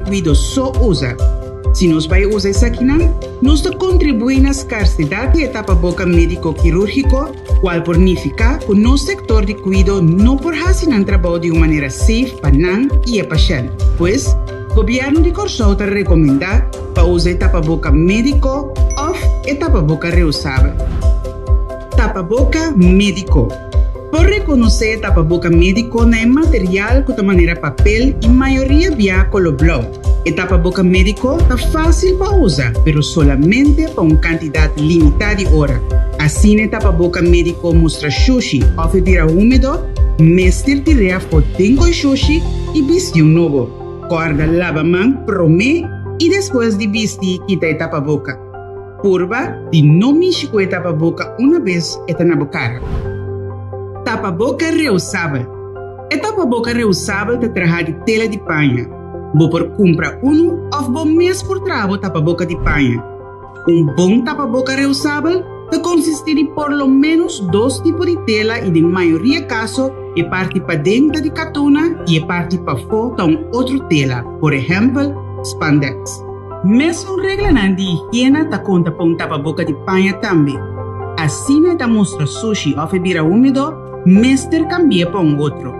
cuido só usa. Se nós vai usar isso aqui, nós contribui na escassidade de tapa-boca médico-quirúrgico, qual significa que o nosso sector de cuidado não pode fazer um trabalho de uma maneira safe para nós e o paciente. Pois, o governo de Corsol está recomenda para usar tapa-boca médico ou tapa-boca reusável. Tapa-boca médico. Por reconhecer tapa-boca médico não é material de maneira papel e maioria via color blau. O tapa-boca médico é fácil para usar, mas solamente para uma quantidade limitada de horas. Assim, o tapa-boca médico mostra sushi ou bebida úmido, mestre diria fotinho com sushi e vestir novo. Guarda lava-mão, promê e depois de vestir, quita o tapa-boca. Purva de não mexer com o tapa-boca uma vez está na boca. Tapa-boca reusável. O tapa-boca reusável te traz de tela de panha. Vou por comprar ou vou mesmo por trago tapa-boca de panha. Bom tapa-boca reusável te consiste de por lo menos 2 tipos de tela e de maioria caso é parte para dentro de catuna e é parte para fora de outra tela, por exemplo, spandex. Mesmo regra de higiene te conta para tapa-boca de panha também. Assim te mostra sushi ou bebida úmido, mestre cambia para outro.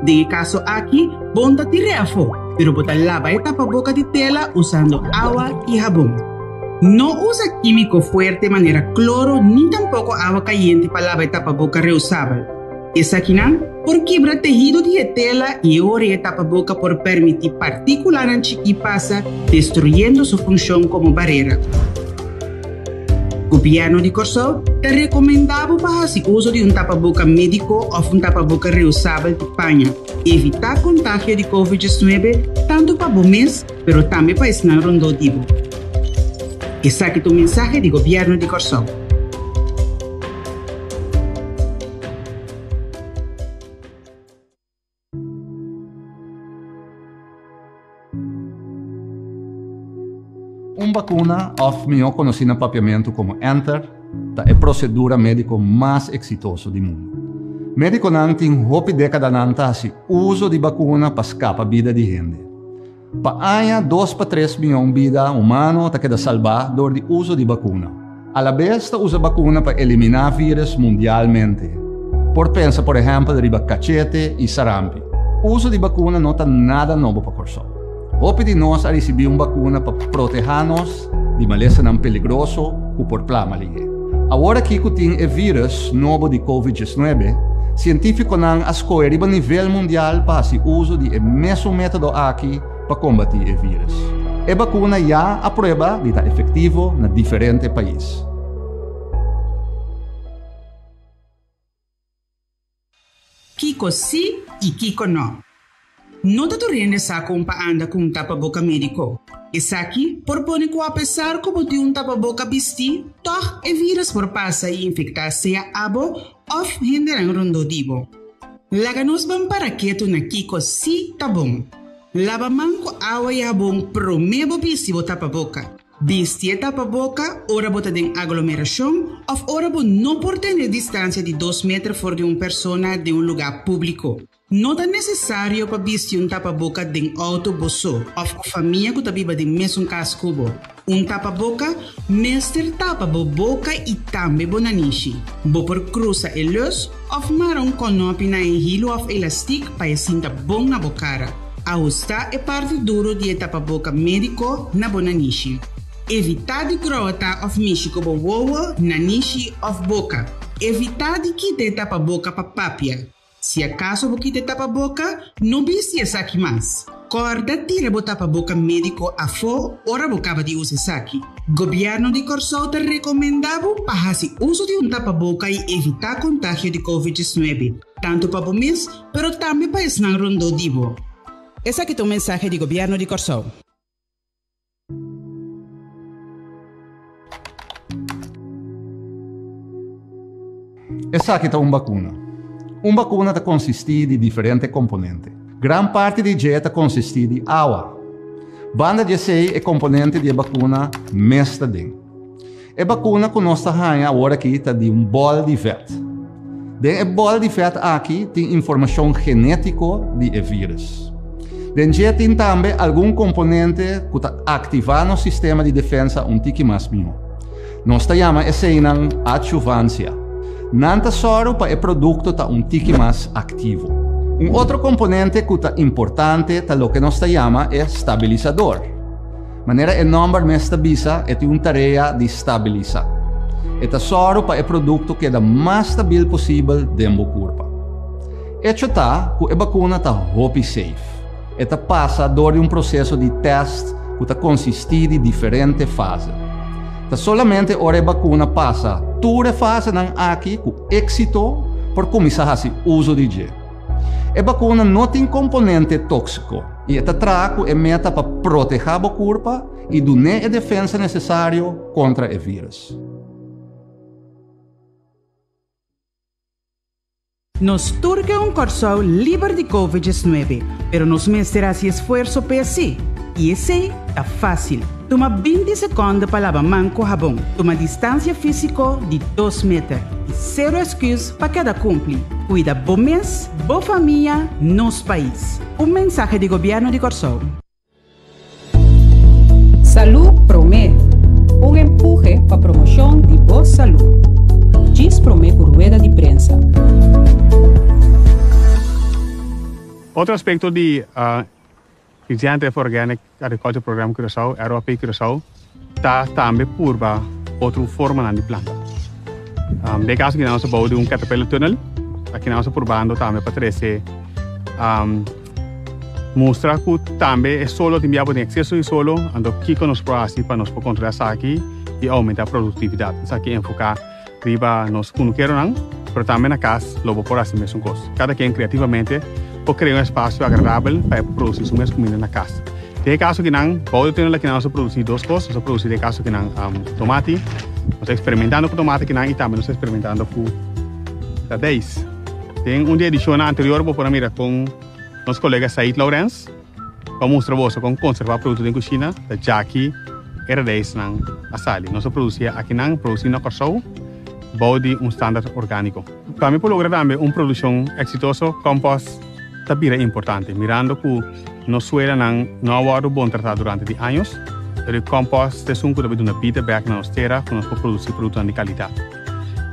De caso aqui, bom te tirar fora. Pero bota lava a tapa-boca de tela usando agua y jabón. No usa químico fuerte de manera cloro ni tampoco agua caliente para lavar a tapa-boca reusable. Esa aquí por quebrar tejido de tela y ahora a tapa-boca por permitir partículas chiqui pasa destruyendo su función como barrera. O governo de Corsol te recomendava para fazer uso de tapa-boca médico ou tapa-boca reusável de panha. Evitar contágio de Covid-19 tanto para o mês, mas também para o rondodivo. Esse aqui é o mensagem do governo de Corsol. Uma vacuna, ou melhor conhecida papiamento como Enter, é a procedura médica mais exitosa do mundo. Médico não tem hopi década nanta uso de vacuna para escapar a vida de gente. Para 2 para 3 milhões de vidas humanas que salvar do uso de vacuna. A la vez, usa vacuna para eliminar vírus mundialmente. Pensa, por exemplo, de cachete e sarampi. O uso de vacuna não está nada novo para Corsol. Hopi de nós a receber uma vacuna para proteger-nos de maleza não peligroso que por plama ligue. Agora que tem o vírus novo de Covid-19, científicos não escolhem a nível mundial para fazer uso do mesmo método aqui para combater o vírus. A vacuna já aprova de estar efetivo em diferentes países. Kiko sim e Kiko não. Não te torrende saco para andar com tapa-boca médico. Esse aqui, propõe que apesar como de tapa-boca vestir, toch o vírus por passar e infectar seja abo ou render rondodivo. Laganos bem para quieto na Kiko sim tá bom. Lava mão com água e jabón promebo vestir tapa-boca. Vestir tapa-boca, ora bota de aglomeração, ou ora bo não por ter distância de 2 metros fora de uma pessoa de um lugar público. Não é necessário para vestir tapa-boca de autobus ou com família que vive de mesmo casco. Tapa-boca, mestre tapa boca e também bonaniche. Bo por cruza e luz, ou marrom conopi na hilo ou elástico para sinta bom na bocara. Ajusta é parte duro de tapa-boca médico na bonaniche. Evitar de grota ou mexer com o ovo, naniche ou boca. Evitar de quitar tapa-boca para papia. Se acaso você te tapa-boca, não viste essa aqui mais. Corda tira o tapa-boca médico a fora, ora você de usar essa aqui. Governo de Corsol te recomendava para fazer uso de tapa-boca e evitar contágio de Covid-19, tanto para o mês, mas também para o rondodivo. Esse aqui é o mensagem do governo de Corsol. Essa aqui é uma vacuna. Uma vacuna consiste de diferentes componentes. Gran parte de dieta consiste de água. Banda de sei é componente de vacuna mestra dentro. A vacuna que nós estamos agora aqui está de bol de feto. Dentro do bol de feto aqui tem informação genética de vírus. Denje tem também algum componente que ativa no sistema de defesa tiki mais mio. Nós chama esse adjuvância. Nanta soro para o produto tá tiki mais ativo. Outro componente que é importante tá lo que nós chama é estabilizador. Maneira enorme me estabiliza é uma tarefa de estabilizar. Eta soro para o produto que é mais estável possível dentro do corpo. Isso tá que a vacuna tá hope safe. Eta passa por processo de teste que consiste de diferentes fases. Tá solamente ora a vacuna passa toda a fase aqui com êxito por começar a fazer uso de gel. A vacuna não tem componente tóxico e esta trago é meta para proteger o corpo e dar a defesa necessária contra o vírus. Nos turca corso livre de COVID-19, pero nos mesterá esse esforço para si. E esse é fácil. Toma 20 segundos para lavar mão com sabão. Toma distância física de 2 metros. E zero excuse para cada cumprir. Cuida bom mês, boa família, nos país. Mensagem do governo de Corsol. Salud Promé. Empuje para promoção de boa saúde. Diz Promé por rueda de prensa. Outro aspecto de Initiative for Organic Agriculture Program Curaçao, ROP Curaçao, está também por outra forma de planta. De caso que nós vamos de caterpillar tunnel, aqui nós probando também para trazer mostrar que também é solo de excesso de solo, ando que nos proasi para nos controlar isso aqui e aumentar a produtividade. Isso aqui enfocar riba nos cunuqueros, mas também na casa logo por assim mesmo coisa. Cada quem criativamente pode criar espaço agradável para produzir suas comidas na casa. De caso que não, pode ter que nós produzir 2 coisas, nós produzir de caso que não tomate, nós experimentando com tomate que não e também nós experimentando com da 10. Tem dia edição anterior por mira com nosso colega Said Lawrence, para mostrar você como conservar produtos em cozinha, da Jackie era 10 na asali. Nós produzia aqui não, produzir na Corsol, bode standard orgânico. Para mim, por lograr também produção exitosa, compost também é importante. Mirando que no suelo não há sido bom tratado durante anos, o compost é um cuidado de uma feedback na nossa terra, que nós podemos produzir produtos de qualidade.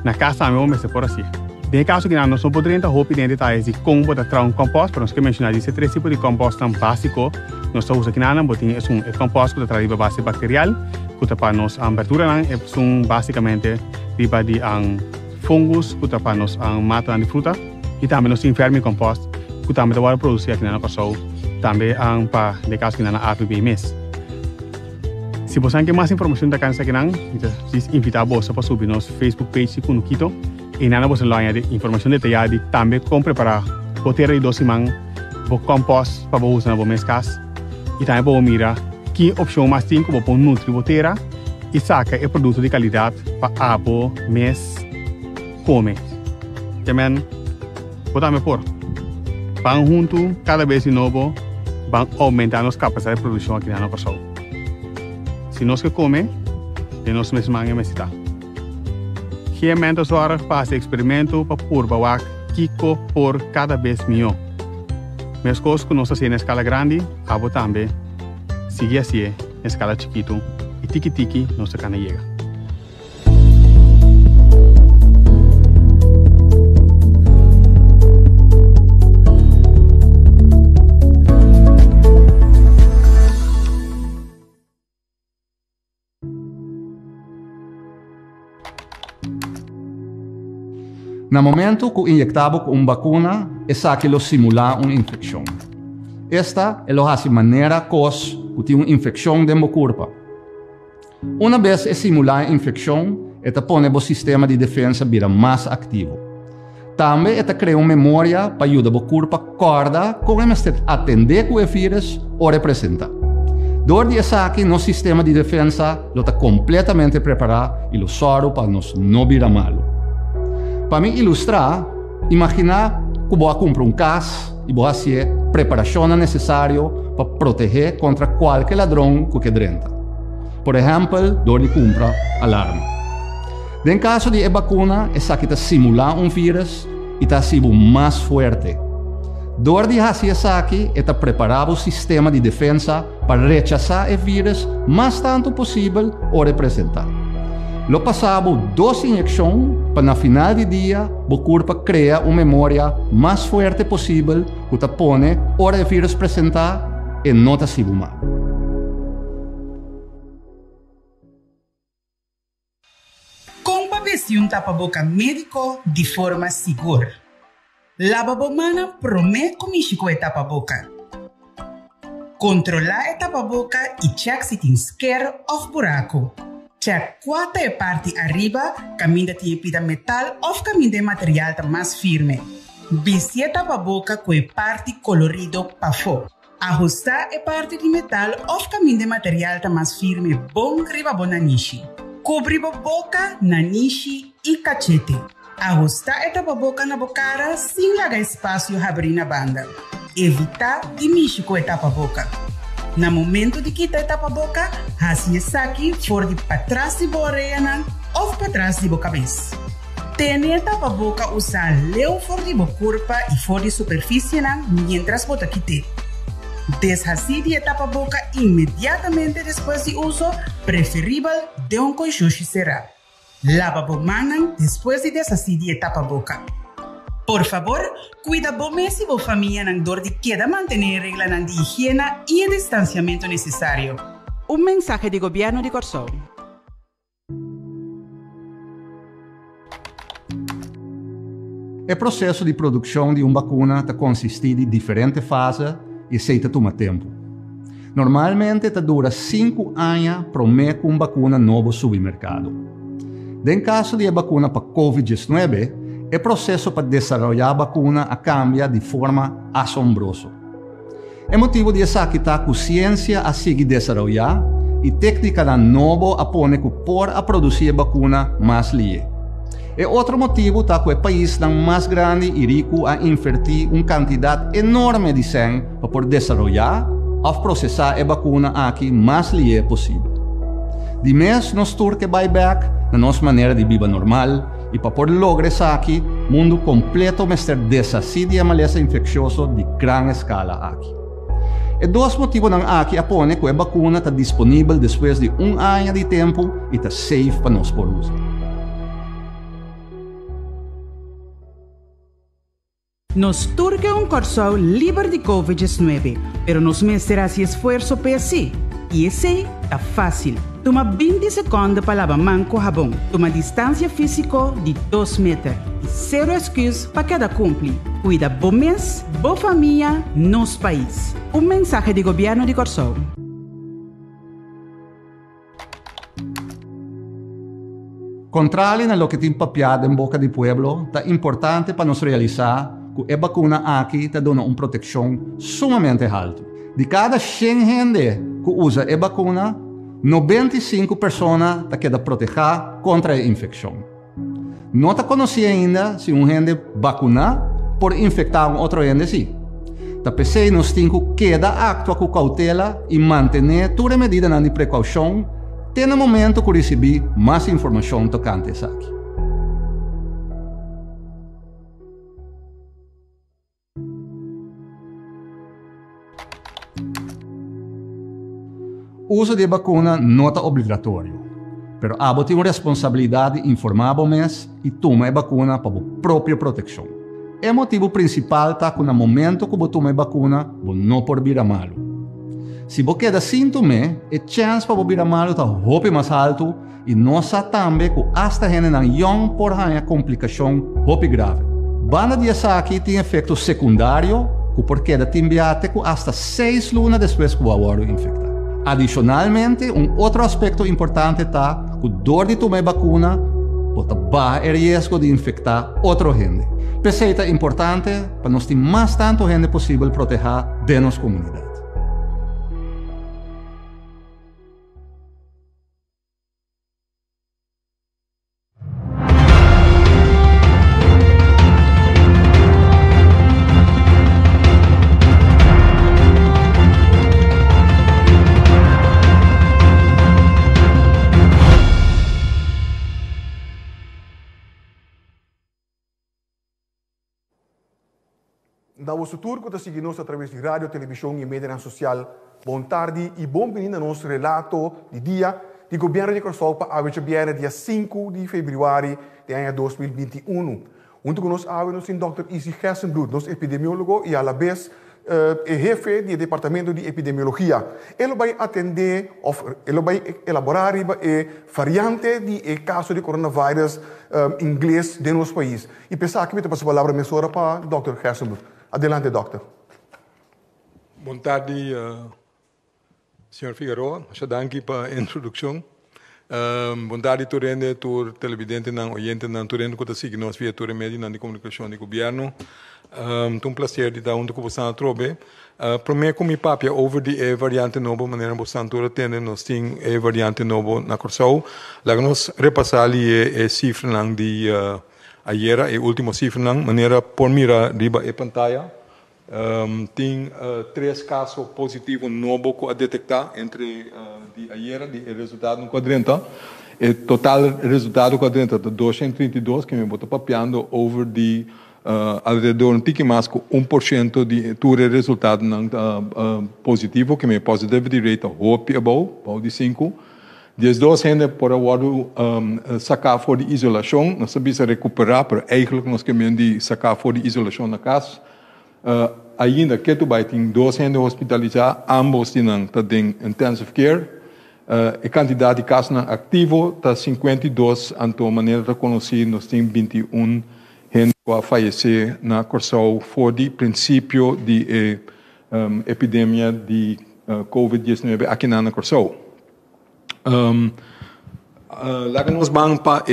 Na casa também vamos ser por assim. De caso que nós não podemos ter detalhes de como tratar compost, para nós que mencionar esses 3 tipos de compost básico, nós usamos aqui na botin é compost que traz base bacterial, que para nós abertura é basicamente riba de fungus, que para nós mata de fruta, e também nós enferme compost, que também vai produzir aqui na Corsol, também para de caso que na APB mês. Se você quer mais informação da cansa aqui não, invita você para subir nosso Facebook page com o Quito. E nada você lá de informação detalhada de também como preparar goteira de 12 man, o compost para usar na mês casa. E também para mirar que opção mais tem para pôr nutri goteira e saca é produto de qualidade para abo mês come. Também podemos pôr. Vão junto cada vez de novo, vão aumentar nossa capacidade de produção aqui na nossa saúde. Se nós que come, e nós mesmos necessitamos. Realmente agora faz experimento para provar Kiko por cada vez melhor. Mas coisas que nós fazemos na escala grande, abo também sigue assim na escala chiquito e tiki-tiki nós can chegar. No momento que injectamos com vacuna, é que simula uma infecção. Esta é a maneira que tem uma infecção dentro do corpo. Uma vez simular a infecção, esta põe o sistema de defesa vira mais ativo. Também esta cria uma memória para ajudar o corpo a acordar como atender com o vírus ou representar. Dor de aqui, nosso sistema de defesa está completamente preparado e o soro para nós não virar malo. Para me ilustrar, imagina que vou comprar casa e vou fazer a preparação necessária para proteger contra qualquer ladrão que drenta. Por exemplo, dor de compra alarme. No caso de vacuna, essa que está simular um vírus e está sendo mais forte. Door de Hasiasaki está preparado o sistema de defesa para rechazar o vírus mais tanto possível ou representar. Lo passamos 2 injeções para no final do dia o corpo criar uma memória mais forte possível que te põe hora o vírus apresentar e não te siga mal. Compra-se um tapa-boca médico de forma segura. Lava a mão promete comigo com a tapa-boca. Controlar a tapa-boca e check se tem esquerdo ou buraco. Check quanto é parte arriba, caminho de pida metal ou caminho de material mais firme. Vestir a tapa-boca com a parte colorido para fora. Ajustar a parte de metal ou caminho de material mais firme bom riba bona nishi. Cobrir a boca, nanishi e cachete. Ajustar a tapa-boca na bocara sem largar espaço e abrir na banda. Evitar de mexer com a tapa-boca. No momento de quitar a tapa-boca, assim aqui for de para trás de boa orelha ou para trás de boa cabeça. Tenha a tapa-boca usar leu for de boa corpo e for de superfície mientras bota quitar. Deshacer a tapa-boca imediatamente depois de uso, preferível de coixuxi cerrado. Lava a mão depois de deshacer a tapa-boca. Por favor, cuida bem se a família não dor de queda manter regras de higiene e distanciamento necessário. Mensaje do governo de Corsol. O processo de produção de uma vacuna consiste de diferentes fases e aceita toma tempo. Normalmente dura 5 anos para uma vacuna nova subir mercado. Em caso de vacuna para COVID-19, o processo para desenvolver a vacuna cambia de forma assombrosa. É motivo de essa que a ciência a seguir desenvolver e técnica nova a põe que por a produzir vacuna mais lie. E outro motivo é que o país mais grande e rico a invertir uma quantidade enorme de sangue para poder desenvolver ou processar a vacuna aqui mais lie possível. De mês, nós turque buyback na nossa maneira de viver normal e para poder lograr isso aqui, mundo completo mestre desacide a maleza infecciosa de grande escala aqui. E 2 motivos aqui apone que a vacuna está disponível depois de 1 ano de tempo e está safe para nós por uso. Nos turque Corsol livre de COVID-19, pero nos mestre esse esforço para si. E esse é fácil. Toma 20 segundos para lavar mão com sabão. Toma distância física de 2 metros. E 0 excusas para cada cumprir. Cuida bom mês, boa família, nosso país. Mensaje do governo de Corsol. Controle na lo que tem papiado em boca do pueblo é importante para nós realizar que a vacuna aqui está dando uma proteção sumamente alta. De cada 100 gente que usa a vacuna, 95 pessoas quedam protegidas contra a infecção. Não está conhecido ainda se gente vacuna por infectar outro gente sim. Tapecei nós temos que actuar com cautela e manter toda a medida de precaução até no momento que receber mais informação tocante isso aqui. O uso de vacuna não é obrigatório, mas abo tem uma responsabilidade de informar o mês e tomar a vacuna para a própria proteção. O motivo principal está que no momento que você toma a vacuna, você não pode vir a malo. Se você queda sintoma, a chance para você vir a malo está muito mais alto e nós também que hasta gente não por uma complicação muito grave. Banda de essa aqui tem efeito secundário que por queda timbiático hasta 6 lunas depois que o agora infectado. Adicionalmente, outro aspecto importante está que dor de tomar vacuna pode baixar o risco de infectar outro gente. Receita importante para nós ter mais tanto gente possível proteger de nossa comunidade. na nosso tour que seguimos através de rádio, televisão e mídia social. Boa tarde e bem-vindo ao nosso relato de dia do governo de Corsol para a dia 5 de fevereiro de ano 2021. Junto conosco nós temos Dr. Isi Gersenbloed, nosso epidemiólogo e a la vez jefe do departamento de epidemiologia. Ele vai atender, ele vai elaborar a variante de caso de coronavírus inglês de nosso país. E pensar que me passo a palavra mesora para Dr. Gersenbloed. Adelante, doctor. Boa tarde, Sr. Figueroa. Dank para a introdução. Boa tarde, Torrente, tur televidente, não oyente, não Torrente, que sigue nós via Torre Média na comunicação do governo. É um prazer de estar junto com você na trobe. Primeiro, com minha papia over de variante nova, maneira que você está tendo, nós temos a variante nova na Corsol. Lá nós repassar a cifra de ayer, a última cifra, maneira por mirar riba a pantalla. Tem 3 casos positivos novos a detectar entre de ayer, de resultado no quadrante. O total resultado do quadrante de 232, que me botou papiando over de alrededor um tique mais com 1% de todo resultado positivo, que me positivity rate hope about de 5. Desde 2 gente por agora sacar fora de isolação, nós sabemos recuperar, mas eigenlijk nós queremos de sacar fora de isolação na casa. Ainda que tu vai ter 2 gente hospitalizados, ambos têm intensive care. A quantidade de casos ativos está 52, então maneira de conhecer, nós temos 21 gente a falecer na Corsol for de princípio de epidemia de COVID-19 aqui na Corsol. Lá que nós vamos para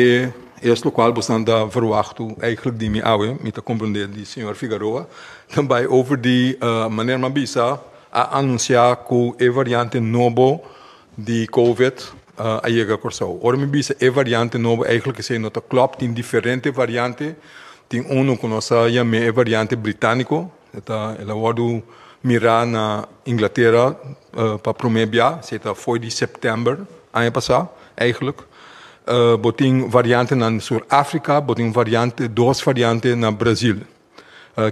este local bastante verwacht, eigenlijk die me ouwe, met de compreender die senhor Figueroa, também over de maneira mabisa a anunciar que a variante nova de COVID a chega a Corsol. Ora me bisa a variante nova eigenlijk is nota klopt in diferente variante. Tem que nós chamamos a variante britânico, ela vai mirar na Inglaterra para a primeira vez, foi de setembro, ano passado, eigenlijk. Botem variante na Sul-África, botem variante, 2 variantes na Brasil.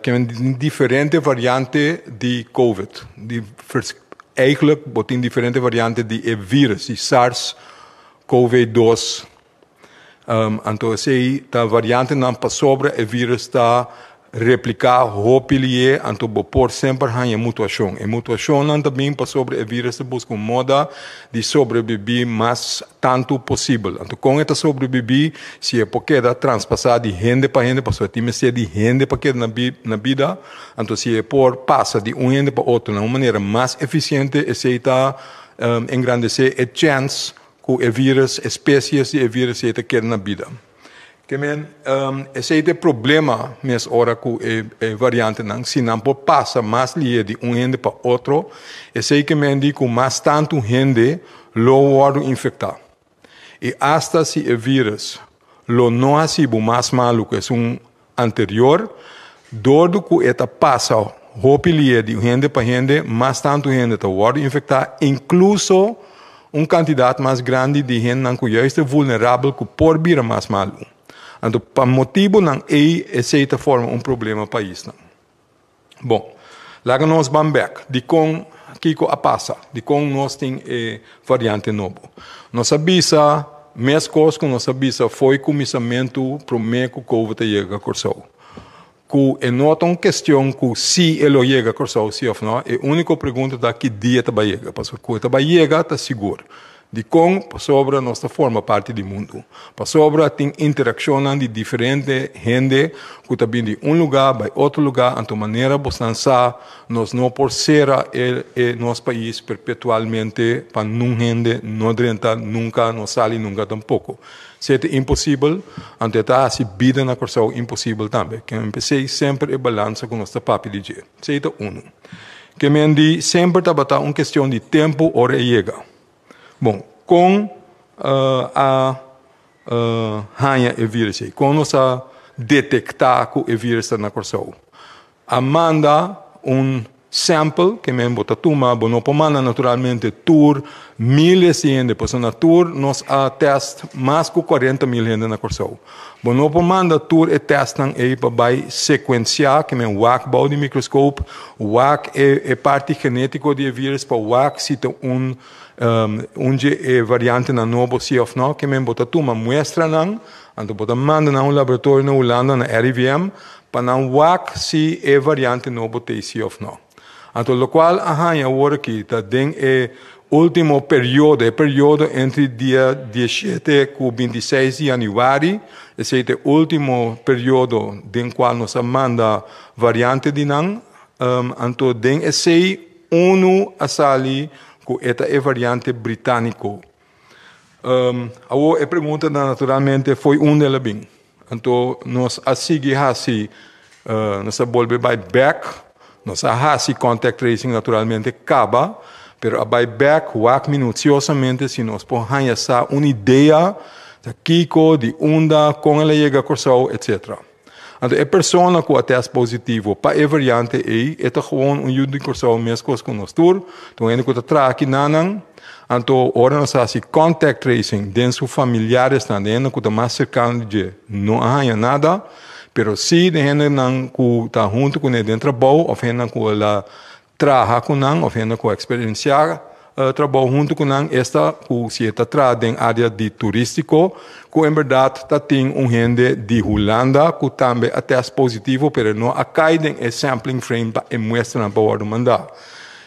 Que é diferente variante de COVID. Eigenlijk botem diferente variante de vírus, de SARS-CoV-2. Então, a variante não passa sobre o vírus está replicar hopilhe, então por sempre há a mutação. A mutação não também passa sobre o vírus busca uma moda de sobreviver mais tanto possível. Então, com esta sobreviver, se é porque da transpassar de gente para gente, passou a ser de gente para que na vida, então se é por passa de um gente para outro, de uma maneira mais eficiente, se está engrandecer a chance que o vírus, espécies de vírus, se está querendo na vida. Que esse é o problema, mas ora com a variante não, se não passa mais de um gente para outro, esse é que com mais tanto gente lo infectar. E hasta se o vírus lo não ha sido mais malo que um anterior, dado que eta passa hopilhe de gente para gente, mais tanto gente está infectar, incluso quantidade mais grande de gente que já está vulnerável que por vir mais malo. Então, para motivo não é certa forma problema para isso. Bom, lá que nós vamos back, de com que a passa, de com nós tem variante nova. Nós sabemos, mais coisas que nós sabemos foi começamento primeiro que o COVID chega a Corsol. Que é nota uma questão que se ele chega a Corsol, se ou não, é a única pergunta da que dia vai chegar, porque que vai chegar está seguro. De com sobre nossa forma parte do mundo. Para sobre tem interação de diferente gente que também de lugar para outro lugar, de maneira bastante nós não por ser nosso país perpetualmente para não gente não renta nunca não sai nunca tampouco. Se é impossível, então está a vida na Corsol impossível também. Que empecei sempre a balança com nossa papel de dia. Se é que me sempre está uma questão de tempo hora chega. Bom, com a ranha e vírus, com nós detectar que o vírus está na Corsol, manda sample que me bota tuma, bono pomanda naturalmente tour, miles de gente, pues na tour nos a test mais que 40.000 gente na Corsou. Bono pomanda tour e testan e para sequenciar que me wak bouw de microscoop, wak e parte genético de vírus para wak se tem onde variante na novo sim ou não, que me bota tuma muestra não, então bota manda na laboratório na Holanda na RIVM para não wak se é variante novo tem sim ou não. Então, lo qual arranha agora que tá den último período entre dia 17 e 26 de janeiro, esse é o último período den qual nos manda variante de nan, então den esse a sali com esta variante britânico. A pergunta naturalmente foi dela bem. Então, nós a seguir assim, nós volve back. Nós hacemos contact tracing naturalmente acaba, pero a buyback wak minuciosamente se nós podemos uma ideia de Kiko, de onda, com ela chega a Corsou, etc. Então, a pessoa com a teste positivo para a variante é gewoon de Corsou mesmo com nós tour, então ainda que está aqui nanang, então ora nós hacemos contact tracing dentro dos familiares, ainda que está mais cercano de não há nada. Pero se de gente não está junto com ele dentro do trabalho, ou gente que ela trabalha com ele, ou gente que experienciar trabalho junto com ele, esta que se está em área de turístico, que em verdade tem gente de Holanda que também é teste positivo, pero não cai em sampling frame para mostrar para o mandar.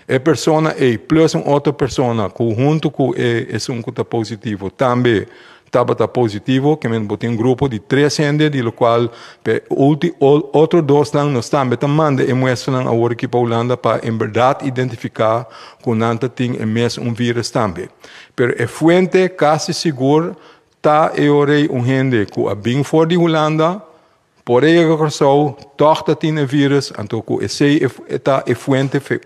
A pessoa plus outra pessoa que junto com esse que está positivo também estava positivo, que me botou um grupo de 3 gente, de lo qual outros 2 nós também mandam e mostram agora aqui para a Holanda para em verdade identificar que nanta tem mesmo vírus também. Pero a fuente quase seguro está gente que é bem fora de Holanda, por aí a Corsou, toch tem vírus, então esse é fuente foi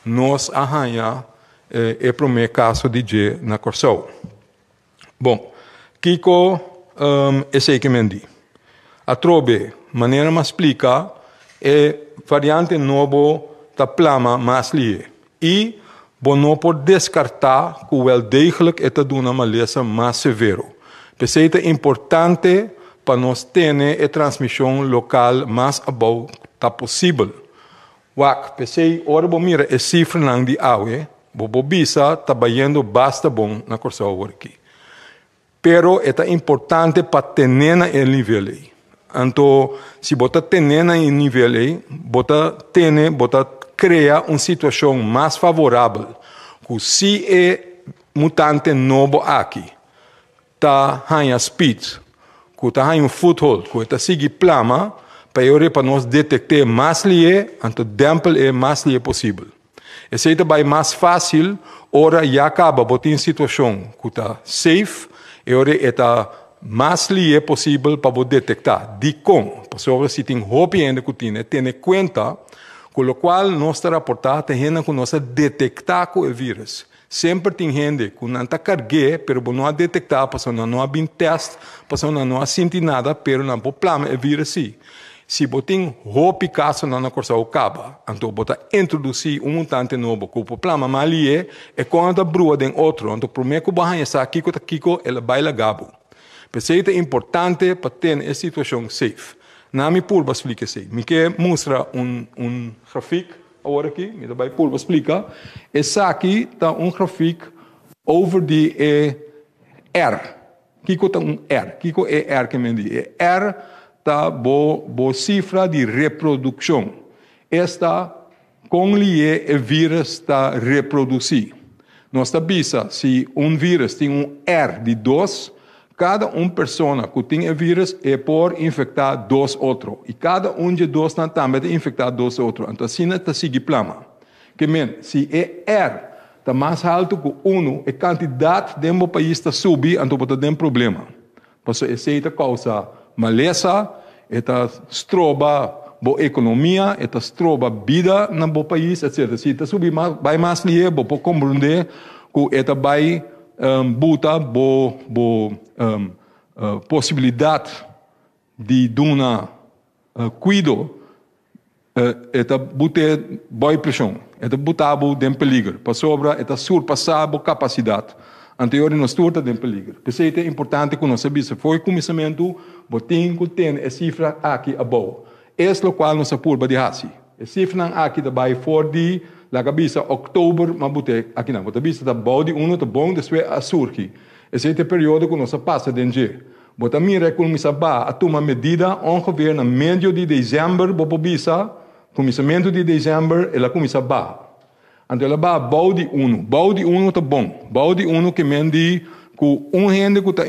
nós arranha o primeiro caso de na Corsou. Bom, Kiko, esse que me diz. A trobe, maneira mais explica, é variante novo da plama mais lie. E, não pode descartar que o degelijk é de uma maleza mais severo. Porque é importante para nós ter a transmissão local mais abou tá possível. Wak, porque ora bom mira a cifra não de aue, bobo bisa trabalhando basta bom na Corsou aqui. Pero é importante para ter o nível aí. Então, se você tem o nível aí, você cria uma situação mais favorável. Que se é mutante novo aqui, está em speed, que está em foothold, que está seguindo plama, para nós detectar mais lie, então dempel é mais lie possível. Esse é mais fácil, ora já acaba, você tem uma situação que está safe, e ora é mais lie possível para você detectar. De como? Porque se tem roupa ainda que tem conta, com o qual nós está reportando, tem gente que nós detectar o vírus. Sempre tem gente que não está carregando, mas não detectar, porque não há bem teste, porque não há sentido nada, mas não problema é vírus sim. Se você tem roupa caso na Corsou acaba, então você introduzir mutante novo, que o problema mais é quando a brua tem outro, então primeiro que você está aqui, ela vai lá gabo. Mas é importante para ter essa situação safe. Na minha pulva explica assim. Me quer mostrar gráfico agora aqui, me vai pulva explica. Essa aqui está gráfico over de R. Kiko está R. Kiko é R que me diz. R está boa cifra de reprodução. Esta com o vírus está reproduzir. Nós sabemos se vírus tem R de 2, cada pessoa que tem o vírus é por infectar 2 outros. E cada de 2 também tem infectar 2 outros. Então, assim, está seguindo plama. Que se é R está mais alto que 1, a quantidade de um país está subindo, então pode ter problema. Por isso, essa é a causa maleza, esta estroba boa economia, esta estroba vida no bom país, etc. Se está subindo mais lie, pode compreender que esta vai buta possibilidade de dar cuidado Eta bute boa pressão, eta butabo dem peligro, para sobra eta surpassabo capacidade. Anterior nos turta dem peligro. Pensei é importante que nós sabemos foi começamento, botin que tem a cifra aqui abaixo. Esse local nós apurba de hasi. A cifra aqui da by 4D, la cabeça outubro, mas bote aqui não, bote vista da body uno tá bom, depois a surki. Esse é o período que nós passa dentro. Bota mira começa a tomar medida ongeveer na meio de dezembro, bopo bisa, começamento de dezembro, ela começa a então ela vai body uno tá bom, body uno que mendi com gente que tá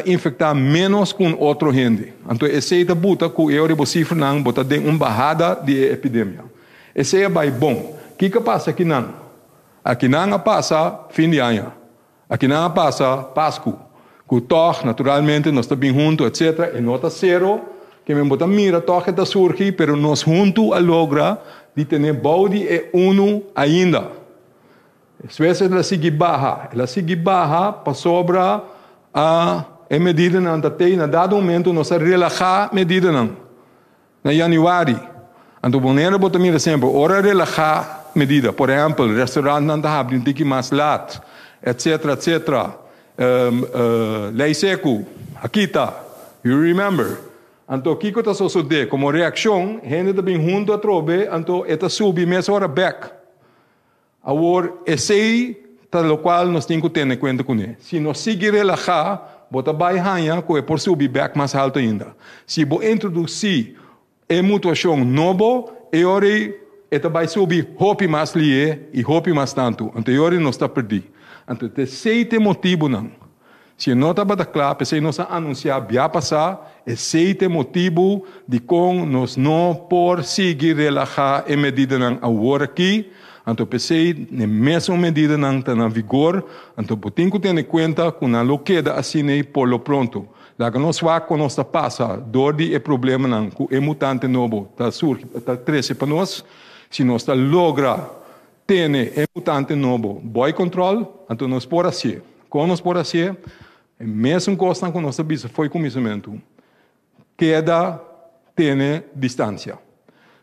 infectar menos com outro gente. Então esse é buta que eu rebo cifra não, bota de bajada de epidemia. Esse é bom. Que passa aqui não? Aqui não passa fim de ano. Aqui não passa Páscoa. Que toque, naturalmente, nós estamos bem juntos, etc. E nota zero, que me bota mira, toque da surge, pero nós juntos a logra de ter body e uno ainda. Às vezes ela sigue barra para sobra a medida não tem, na dado momento nós relaxar a medida não. Na januário, então bonera bota mira sempre, ora relaxar medida, por exemplo, restaurante não está abrindo que mais lat, etc, etc. Lei seco, aqui está, you remember. Então, o que está sucedendo? Como reação, a gente está bem junto a trobe, então, está subindo mesmo hora back. Agora, esse é o qual nós temos que ter em conta com ele. Se nós seguir relaxar, bota vai ganhar, que é por subir back mais alto ainda. Se vou introduzir a mutuação nova, e ora, ela vai subir hope mais lie e hope mais tanto. Então, ora, nós está perdido. Então, esse é o motivo não. Se não está bem claro, se nós anunciar via passar, esse é o motivo de como nós não por seguir relaxar a medida não agora aqui. Então, pensei, na mesma medida não está na vigor. Então, tem que ter em conta que não queda assim por lo pronto. Lá que nós vamos, quando nós passa, dor de problema não, que é mutante novo, está surge, está cresce para nós. Se nós logra ter mutante novo, boy control, então nós por assim. Quando nós por assim, mesmo costa que nós sabemos foi começamento, queda tem distância.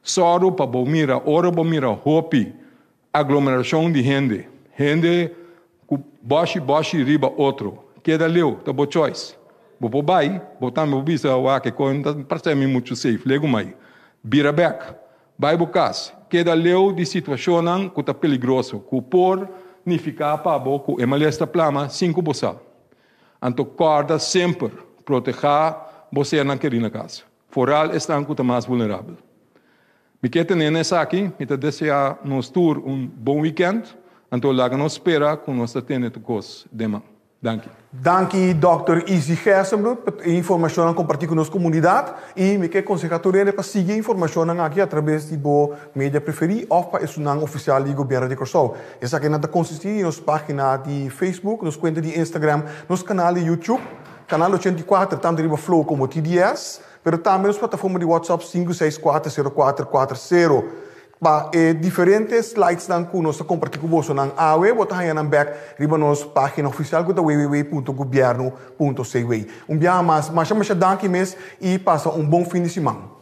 Só para bomira, ora bomira, hopi, aglomeração de gente baixo riba outro, queda leu, tá bo choice. Bo bai, botamos bisa o que conta, parece muito safe, lego mai. Bira back, vai bocas, queda leu de situação que tá peligroso, que por ni ficar para boco, e malesta plama 5 boçal. Então, corda sempre proteger você na querida casa. Foral está mais vulnerável. Me quero ter nessa aqui, me desejar nos tour bom weekend. Então, lá nos espera com nossa tenda de coisas de manhã. Danke. Danke, Dr. Izzy Gersenbroek, informação a compartilhar com nossa comunidade e me quer aconselhar para seguir informação aqui através de boa mídia preferida ou para o canal oficial do governo de Curaçao. Essa aqui não consiste em nossa página de Facebook, nossa conta de Instagram, nosso canal de YouTube, canal 84, tanto de Flow como TDS, mas também nossa plataforma de WhatsApp 5640440. Para diferentes slides que nós compartilhamos com você na AWE, você vai back riba nossa página oficial que é www.governo.cw. Dia mais, mas danke mes e passa bom fim de semana.